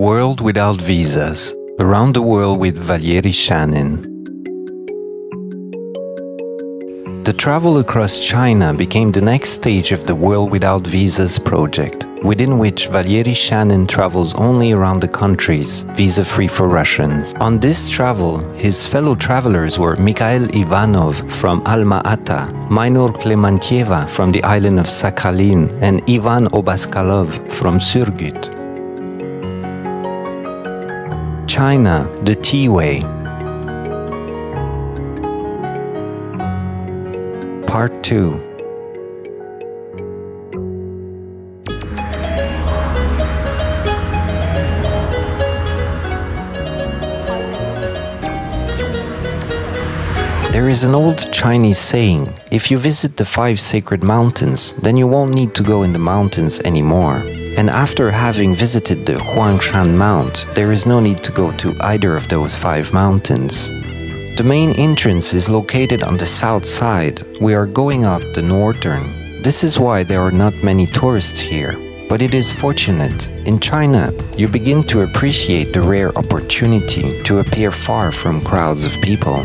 World Without Visas. Around the World with Valery Shanin. The travel across China became the next stage of the World Without Visas project, within which Valery Shanin travels only around the countries, visa-free for Russians. On this travel, his fellow travelers were Mikhail Ivanov from Alma-Ata, Mainur Klemantieva from the island of Sakhalin, and Ivan Obaskalov from Surgut. China, the Tea Way. Part 2. There is an old Chinese saying, if you visit the 5 sacred mountains, then you won't need to go in the mountains anymore. And after having visited the Huangshan Mount, there is no need to go to either of those 5 mountains. The main entrance is located on the south side. We are going up the northern. This is why there are not many tourists here. But it is fortunate. In China, you begin to appreciate the rare opportunity to appear far from crowds of people.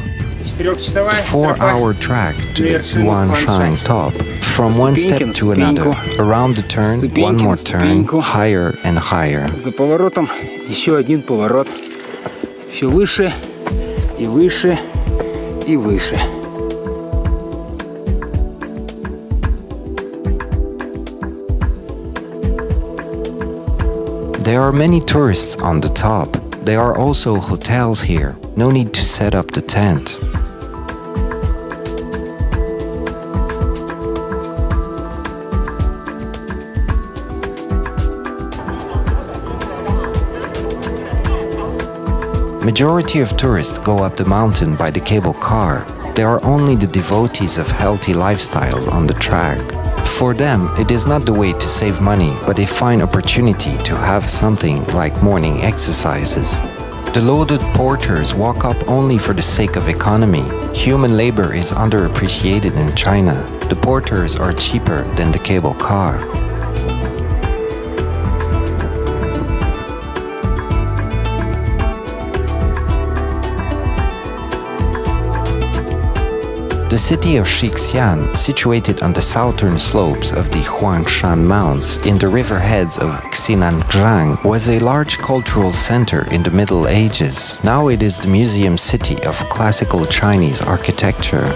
The 4-hour track to the Huangshan top, from one step to another, around the turn, one more turn, higher and higher. За поворотом еще один поворот. Все выше и выше и выше. There are many tourists on the top. There are also hotels here. No need to set up the tent. Majority of tourists go up the mountain by the cable car. There are only the devotees of healthy lifestyles on the track. For them, it is not the way to save money, but a fine opportunity to have something like morning exercises. The loaded porters walk up only for the sake of economy. Human labor is underappreciated in China. The porters are cheaper than the cable car. The city of Shixian, situated on the southern slopes of the Huangshan Mountains in the riverheads of Xinanzhang, was a large cultural center in the Middle Ages. Now it is the museum city of classical Chinese architecture.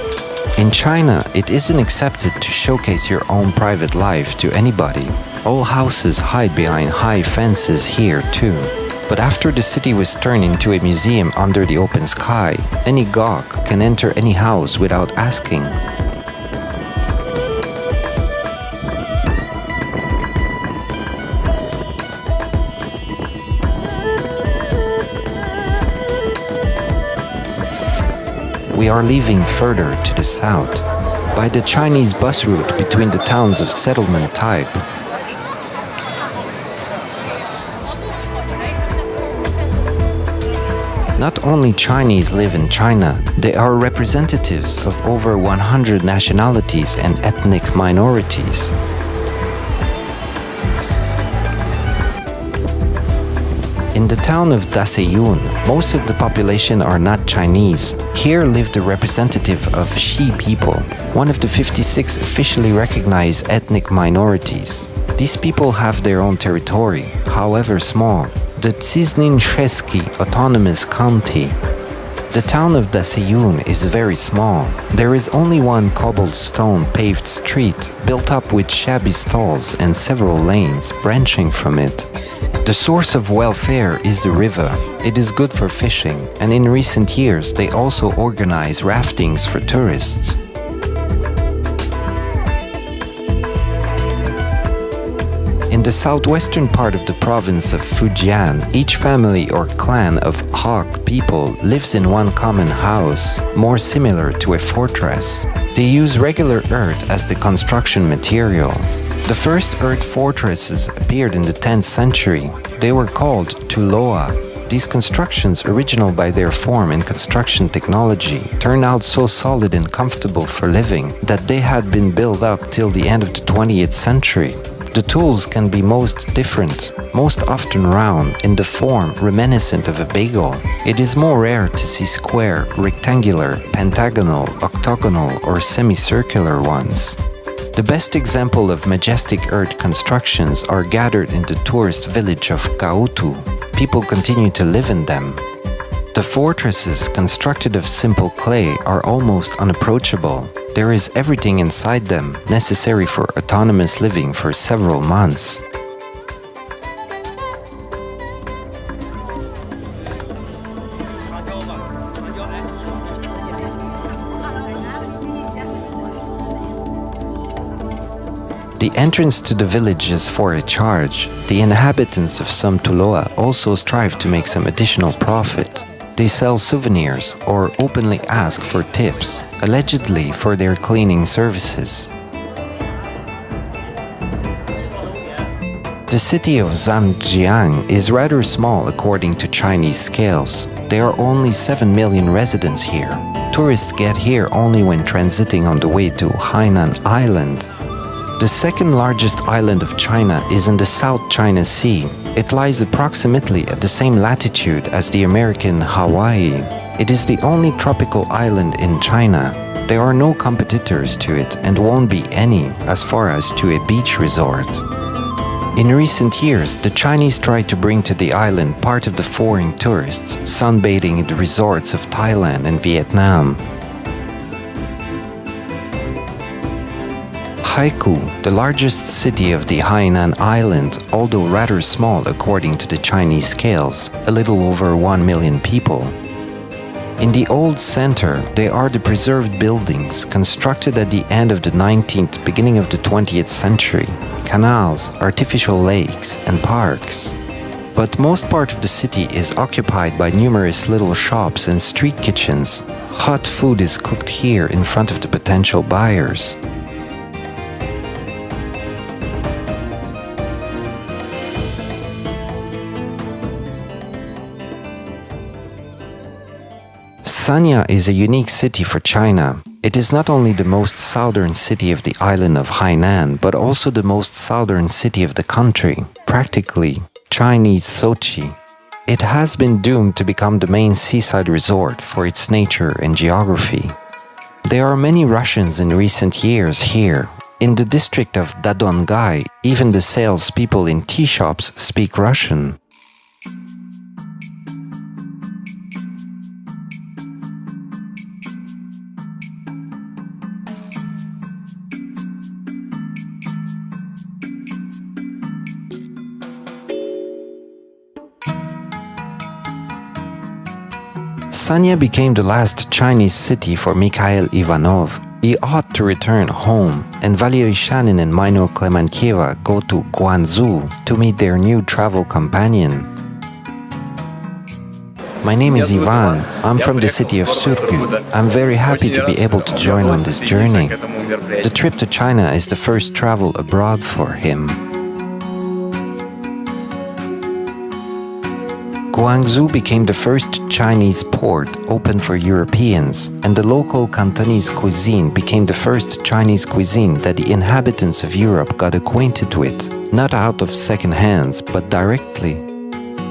In China, it isn't accepted to showcase your own private life to anybody. All houses hide behind high fences here too. But after the city was turned into a museum under the open sky, any gawk can enter any house without asking. We are leaving further to the south, by the Chinese bus route between the towns of settlement type. Not only Chinese live in China, they are representatives of over 100 nationalities and ethnic minorities. In the town of Daseyun, most of the population are not Chinese. Here live the representative of Xi people, one of the 56 officially recognized ethnic minorities. These people have their own territory, however small. The Tsininshesky Autonomous County. The town of Daseyun is very small. There is only one cobblestone paved street, built up with shabby stalls and several lanes branching from it. The source of welfare is the river. It is good for fishing, and in recent years they also organize raftings for tourists. In the southwestern part of the province of Fujian, each family or clan of Hawk people lives in one common house, more similar to a fortress. They use regular earth as the construction material. The first earth fortresses appeared in the 10th century. They were called tuloa. These constructions, original by their form and construction technology, turned out so solid and comfortable for living that they had been built up till the end of the 20th century. The tools can be most different, most often round, in the form reminiscent of a bagel. It is more rare to see square, rectangular, pentagonal, octagonal, or semicircular ones. The best example of majestic earth constructions are gathered in the tourist village of Gautu. People continue to live in them. The fortresses, constructed of simple clay, are almost unapproachable. There is everything inside them necessary for autonomous living for several months. The entrance to the village is for a charge. The inhabitants of some Tuloa also strive to make some additional profit. They sell souvenirs or openly ask for tips, allegedly for their cleaning services. The city of Zhangjiang is rather small according to Chinese scales. There are only 7 million residents here. Tourists get here only when transiting on the way to Hainan Island. The second largest island of China is in the South China Sea. It lies approximately at the same latitude as the American Hawaii. It is the only tropical island in China. There are no competitors to it and won't be any as far as to a beach resort. In recent years, the Chinese tried to bring to the island part of the foreign tourists sunbathing in the resorts of Thailand and Vietnam. Haikou, the largest city of the Hainan Island, although rather small according to the Chinese scales, a little over 1 million people. In the old center, there are the preserved buildings constructed at the end of the 19th, beginning of the 20th century, canals, artificial lakes, and parks. But most part of the city is occupied by numerous little shops and street kitchens. Hot food is cooked here in front of the potential buyers. Sanya is a unique city for China. It is not only the most southern city of the island of Hainan, but also the most southern city of the country, practically Chinese Sochi. It has been doomed to become the main seaside resort for its nature and geography. There are many Russians in recent years here. In the district of Dadongai, even the salespeople in tea shops speak Russian. Sanya became the last Chinese city for Mikhail Ivanov. He ought to return home, and Valery Shanin and Maino Klemantieva go to Guangzhou to meet their new travel companion. My name is Ivan. I'm from the city of Surgut. I'm very happy to be able to join on this journey. The trip to China is the first travel abroad for him. Guangzhou became the first Chinese port open for Europeans, and the local Cantonese cuisine became the first Chinese cuisine that the inhabitants of Europe got acquainted with, not out of second hands, but directly.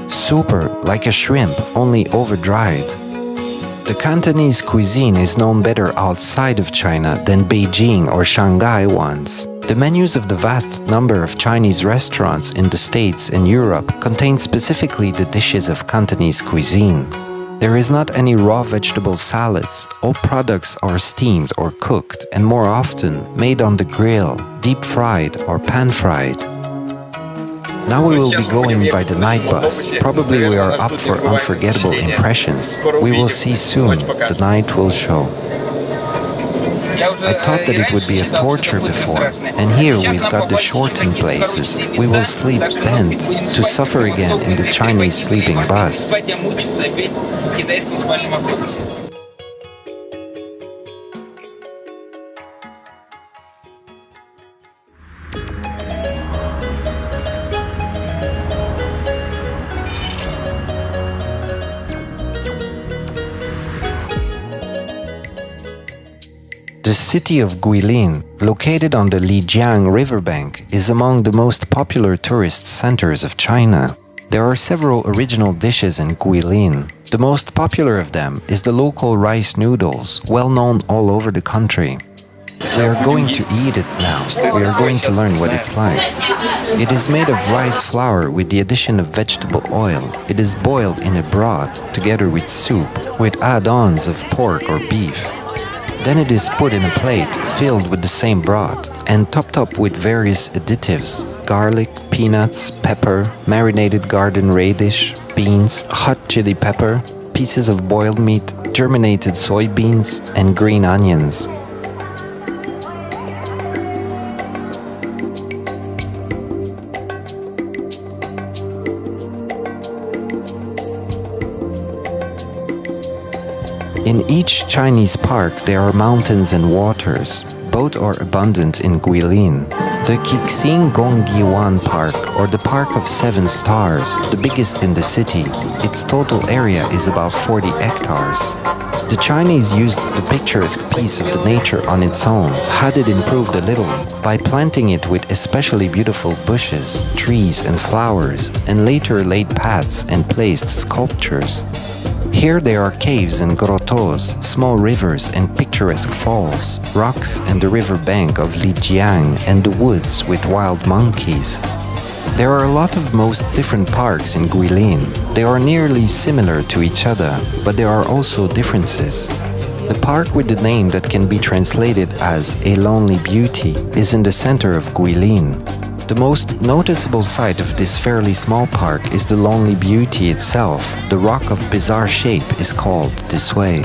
Super, like a shrimp, only over-dried. The Cantonese cuisine is known better outside of China than Beijing or Shanghai ones. The menus of the vast number of Chinese restaurants in the States and Europe contain specifically the dishes of Cantonese cuisine. There is not any raw vegetable salads. All products are steamed or cooked, and more often made on the grill, deep-fried or pan-fried. Now we will be going by the night bus. Probably we are up for unforgettable impressions. We will see soon. The night will show. I thought that it would be a torture before, and here we've got the shortened places. We will sleep bent, to suffer again in the Chinese sleeping bus. The The city of Guilin, located on the Lijiang riverbank, is among the most popular tourist centers of China. There are several original dishes in Guilin. The most popular of them is the local rice noodles, well known all over the country. We are going to eat it now. We are going to learn what it's like. It is made of rice flour with the addition of vegetable oil. It is boiled in a broth together with soup, with add-ons of pork or beef. Then it is put in a plate filled with the same broth and topped up with various additives: garlic, peanuts, pepper, marinated garden radish, beans, hot chili pepper, pieces of boiled meat, germinated soybeans, and green onions. In each Chinese park there are mountains and waters. Both are abundant in Guilin. The Qixing Gongyiwan Park, or the Park of Seven Stars, the biggest in the city, its total area is about 40 hectares. The Chinese used the picturesque piece of the nature on its own, had it improved a little, by planting it with especially beautiful bushes, trees and flowers, and later laid paths and placed sculptures. Here there are caves and grottos, small rivers and picturesque falls, rocks and the river bank of Lijiang, and the woods with wild monkeys. There are a lot of most different parks in Guilin. They are nearly similar to each other, but there are also differences. The park with the name that can be translated as A Lonely Beauty is in the center of Guilin. The most noticeable sight of this fairly small park is the Lonely Beauty itself. The rock of bizarre shape is called this way.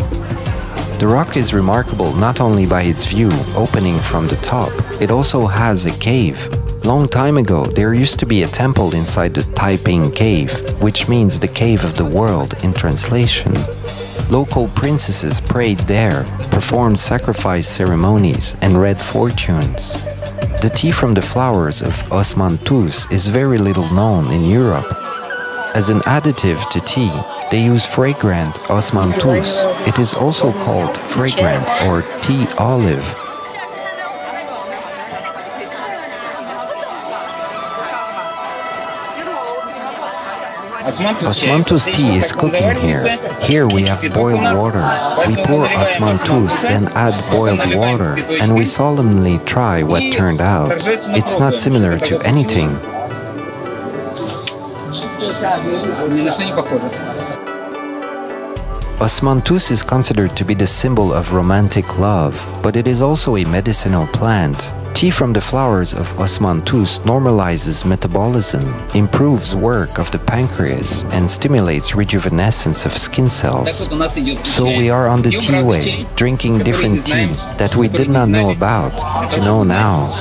The rock is remarkable not only by its view opening from the top, it also has a cave. Long time ago, there used to be a temple inside the Taiping Cave, which means the cave of the world in translation. Local princesses prayed there, performed sacrifice ceremonies, and read fortunes. The tea from the flowers of osmanthus is very little known in Europe. As an additive to tea, they use fragrant osmanthus. It is also called fragrant or tea olive. Osmanthus tea is cooking here. Here we have boiled water. We pour osmanthus, then add boiled water, and we solemnly try what turned out. It's not similar to anything. Osmanthus is considered to be the symbol of romantic love, but it is also a medicinal plant. Tea from the flowers of osmanthus normalizes metabolism, improves work of the pancreas, and stimulates rejuvenescence of skin cells. So we are on the tea way, drinking different tea that we did not know about, to know now.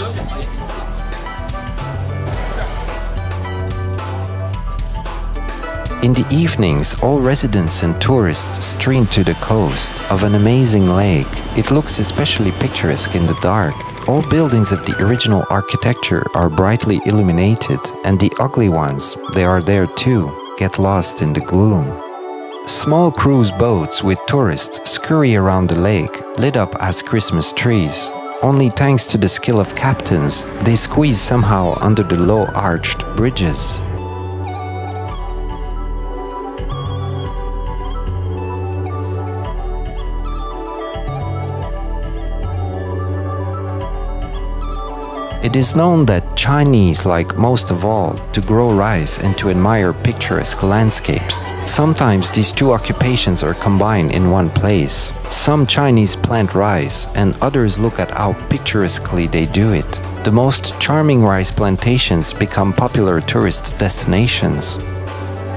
In the evenings, all residents and tourists stream to the coast of an amazing lake. It looks especially picturesque in the dark. All buildings of the original architecture are brightly illuminated, and the ugly ones, they are there too, get lost in the gloom. Small cruise boats with tourists scurry around the lake, lit up as Christmas trees. Only thanks to the skill of captains, they squeeze somehow under the low-arched bridges. It is known that Chinese like most of all to grow rice and to admire picturesque landscapes. Sometimes these two occupations are combined in one place. Some Chinese plant rice and others look at how picturesquely they do it. The most charming rice plantations become popular tourist destinations.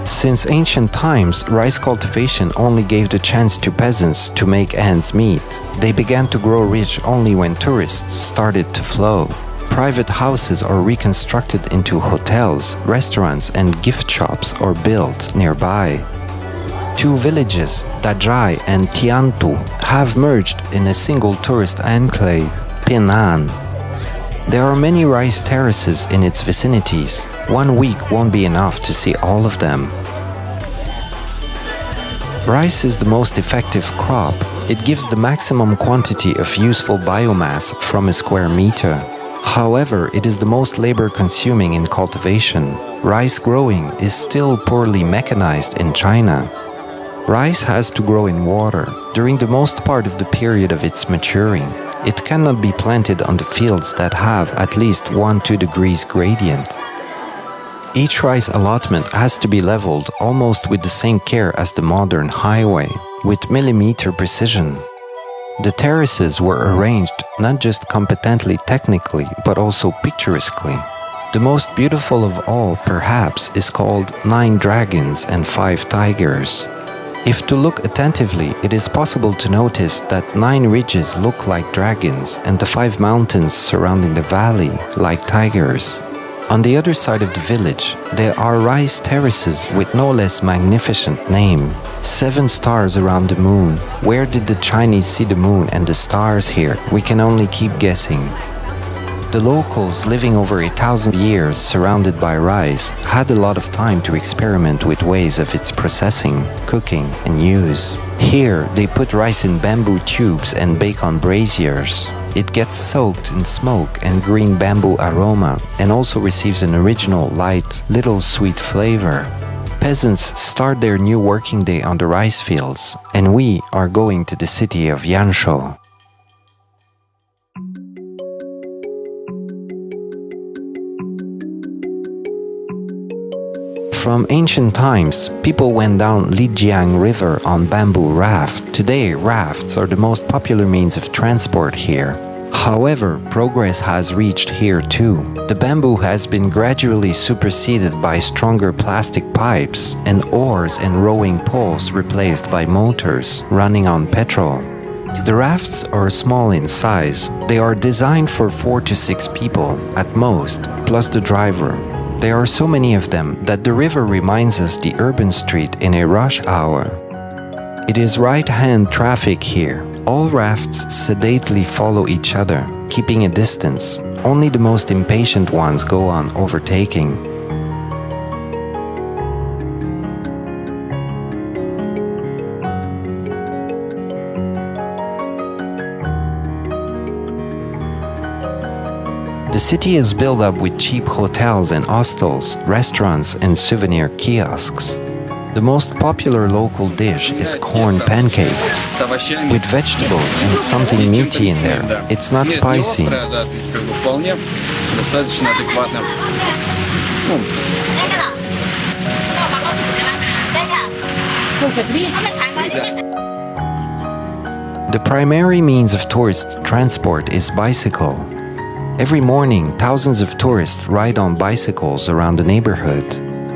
Since ancient times, rice cultivation only gave the chance to peasants to make ends meet. They began to grow rich only when tourists started to flow. Private houses are reconstructed into hotels, restaurants, and gift shops are built nearby. Two villages, Dazhai and Tiantu, have merged in a single tourist enclave, Pin'an. There are many rice terraces in its vicinities. 1 week won't be enough to see all of them. Rice is the most effective crop. It gives the maximum quantity of useful biomass from a square meter. However, it is the most labor-consuming in cultivation. Rice growing is still poorly mechanized in China. Rice has to grow in water during the most part of the period of its maturing. It cannot be planted on the fields that have at least 1-2 degrees gradient. Each rice allotment has to be leveled almost with the same care as the modern highway, with millimeter precision. The terraces were arranged not just competently technically, but also picturesquely. The most beautiful of all, perhaps, is called 9 Dragons and 5 Tigers. If to look attentively, it is possible to notice that 9 ridges look like dragons and the 5 mountains surrounding the valley like tigers. On the other side of the village, there are rice terraces with no less magnificent name. 7 stars around the moon. Where did the Chinese see the moon and the stars here? We can only keep guessing. The locals, living over 1,000 years surrounded by rice, had a lot of time to experiment with ways of its processing, cooking, and use. Here, they put rice in bamboo tubes and bake on braziers. It gets soaked in smoke and green bamboo aroma and also receives an original, light, little sweet flavor. Peasants start their new working day on the rice fields, and we are going to the city of Yanshou. From ancient times, people went down Lijiang River on bamboo raft. Today, rafts are the most popular means of transport here. However, progress has reached here too. The bamboo has been gradually superseded by stronger plastic pipes and oars and rowing poles replaced by motors running on petrol. The rafts are small in size. They are designed for 4 to 6 people at most, plus the driver. There are so many of them that the river reminds us the urban street in a rush hour. It is right-hand traffic here. All rafts sedately follow each other, keeping a distance. Only the most impatient ones go on overtaking. The city is built up with cheap hotels and hostels, restaurants and souvenir kiosks. The most popular local dish is corn pancakes, with vegetables and something meaty in there. It's not spicy. The primary means of tourist transport is bicycle. Every morning, thousands of tourists ride on bicycles around the neighborhood.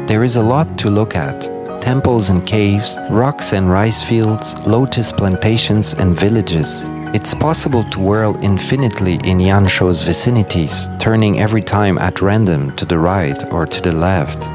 There is a lot to look at. Temples and caves, rocks and rice fields, lotus plantations and villages. It's possible to whirl infinitely in Yanshou's vicinities, turning every time at random to the right or to the left.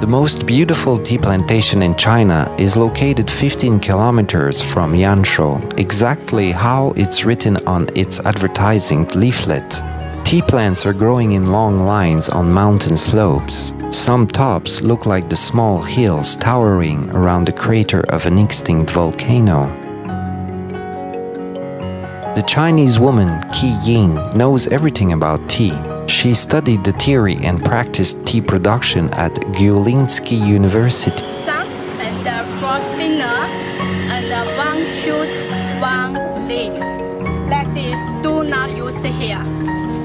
The most beautiful tea plantation in China is located 15 kilometers from Yanshou, exactly how it's written on its advertising leaflet. Tea plants are growing in long lines on mountain slopes. Some tops look like the small hills towering around the crater of an extinct volcano. The Chinese woman Qi Ying knows everything about tea. She studied the theory and practiced tea production at Guilinsky University. Some and four finger and one shoot, one leaf. Like this, do not use the hair.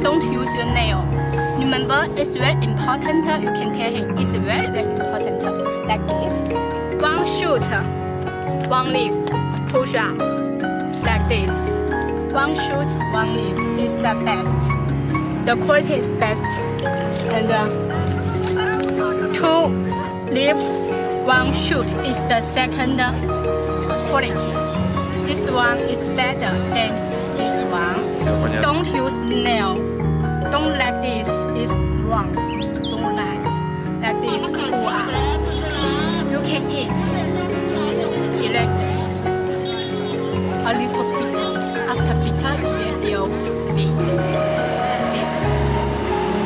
Don't use your nail. Remember, it's very important. You can tell him it's very, very important. Like this. One shoot, one leaf. Push up. Like this. One shoot, one leaf is the best. The quality is best. And 2 leaves, 1 shoot is the second quality. This one is better than this one. Don't use nail. Don't like this. It's wrong. Don't like this. Pull up. You can eat directly. A little bitter. After bitter, you will feel sweet. Like this.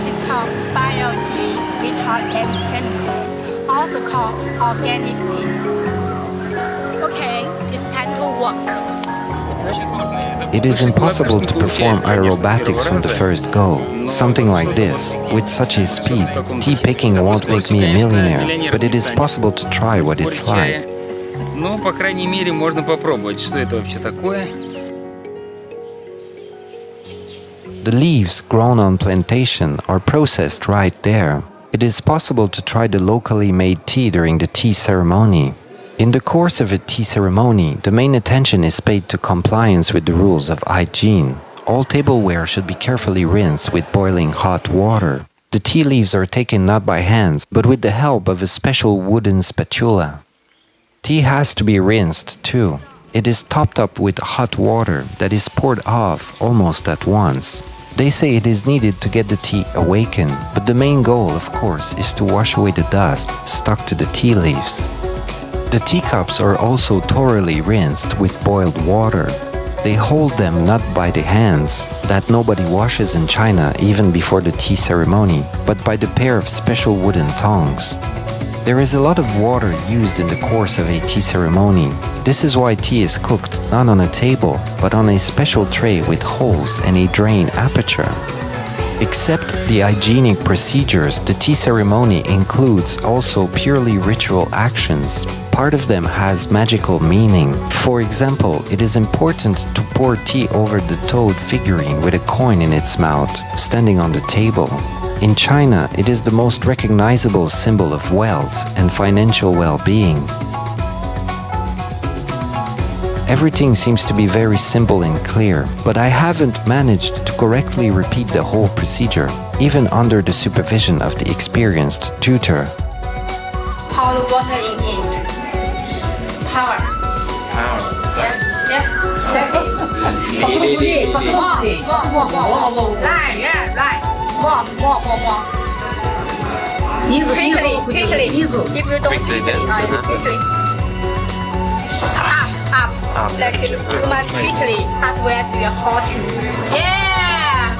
It's called bio tea. without any chemicals, also called organic tea. Okay, it's time to work. It is impossible to perform aerobatics from the first go. Something like this, with such a speed, tea picking won't make me a millionaire, but it is possible to try what it's like. Но, по крайней мере, можно попробовать, что это вообще такое. The leaves grown on plantation are processed right there. It is possible to try the locally made tea during the tea ceremony. In the course of a tea ceremony, the main attention is paid to compliance with the rules of hygiene. All tableware should be carefully rinsed with boiling hot water. The tea leaves are taken not by hands, but with the help of a special wooden spatula. Tea has to be rinsed too. It is topped up with hot water that is poured off almost at once. They say it is needed to get the tea awakened, but the main goal, of course, is to wash away the dust stuck to the tea leaves. The teacups are also thoroughly rinsed with boiled water. They hold them not by the hands, that nobody washes in China even before the tea ceremony, but by the pair of special wooden tongs. There is a lot of water used in the course of a tea ceremony. This is why tea is cooked not on a table, but on a special tray with holes and a drain aperture. Except the hygienic procedures, the tea ceremony includes also purely ritual actions. Part of them has magical meaning. For example, it is important to pour tea over the toad figurine with a coin in its mouth, standing on the table. In China, it is the most recognizable symbol of wealth and financial well-being. Everything seems to be very simple and clear, but I haven't managed to correctly repeat the whole procedure, even under the supervision of the experienced tutor. Pour the water in it. Power. Yeah. Like this. More. Right. More. Quickly. If you don't quickly. Up. Like this. You must quickly. Otherwise you are hot. Yeah.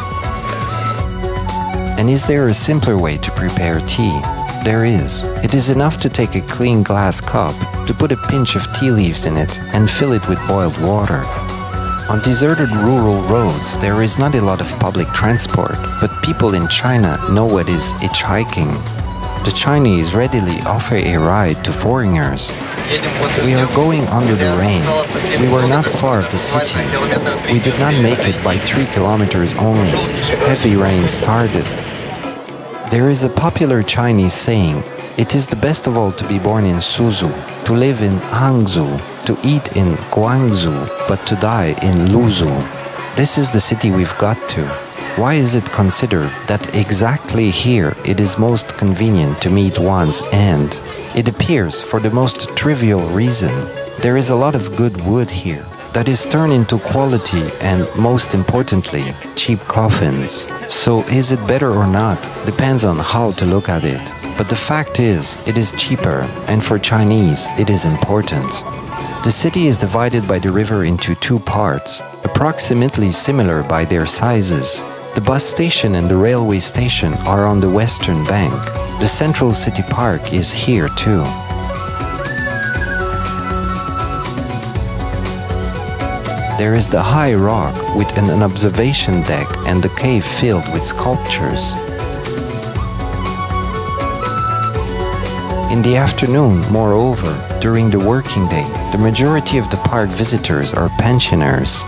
And is there a simpler way to prepare tea? There is. It is enough to take a clean glass cup, to put a pinch of tea leaves in it, and fill it with boiled water. On deserted rural roads, there is not a lot of public transport, but people in China know what is hitchhiking. The Chinese readily offer a ride to foreigners. We are going under the rain. We were not far of the city. We did not make it by 3 kilometers only. Heavy rain started. There is a popular Chinese saying, "It is the best of all to be born in Suzhou, to live in Hangzhou, to eat in Guangzhou, but to die in Luzhou." This is the city we've got to. Why is it considered that exactly here it is most convenient to meet one's end? It appears for the most trivial reason. There is a lot of good wood here that is turned into quality and, most importantly, cheap coffins. So is it better or not depends on how to look at it. But the fact is, it is cheaper, and for Chinese, it is important. The city is divided by the river into 2 parts, approximately similar by their sizes. The bus station and the railway station are on the western bank. The central city park is here too. There is the high rock with an observation deck and the cave filled with sculptures. In the afternoon, moreover, during the working day, the majority of the park visitors are pensioners.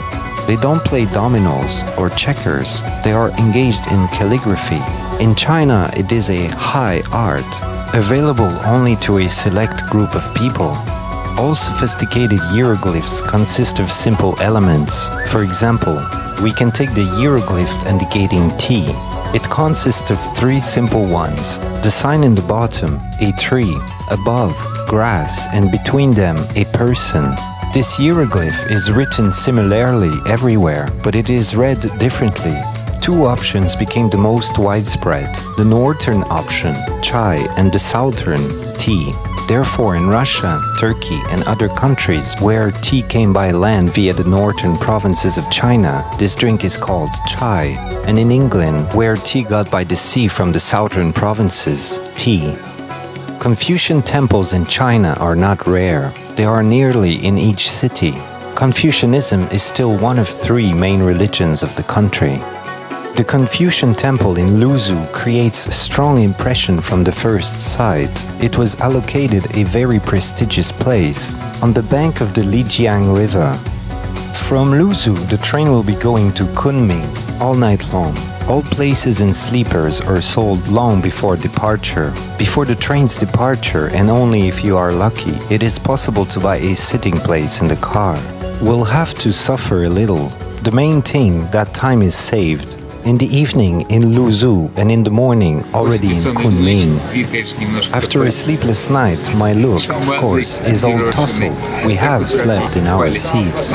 They don't play dominoes or checkers, they are engaged in calligraphy. In China, it is a high art, available only to a select group of people. All sophisticated hieroglyphs consist of simple elements. For example, we can take the hieroglyph indicating tea. It consists of 3 simple ones. The sign in the bottom, a tree, above, grass, and between them, a person. This hieroglyph is written similarly everywhere, but it is read differently. 2 options became the most widespread, the northern option, chai, and the southern, tea. Therefore, in Russia, Turkey, and other countries where tea came by land via the northern provinces of China, this drink is called chai. And in England, where tea got by the sea from the southern provinces, tea. Confucian temples in China are not rare. They are nearly in each city. Confucianism is still one of 3 main religions of the country. The Confucian temple in Luzhou creates a strong impression from the first sight. It was allocated a very prestigious place on the bank of the Lijiang River. From Luzhou, the train will be going to Kunming all night long. All places and sleepers are sold long before departure. Before the train's departure, and only if you are lucky, it is possible to buy a sitting place in the car. We'll have to suffer a little. The main thing, that time is saved. In the evening in Luzhou and in the morning already in Kunming. After a sleepless night, my look, of course, is all tousled. We have slept in our seats.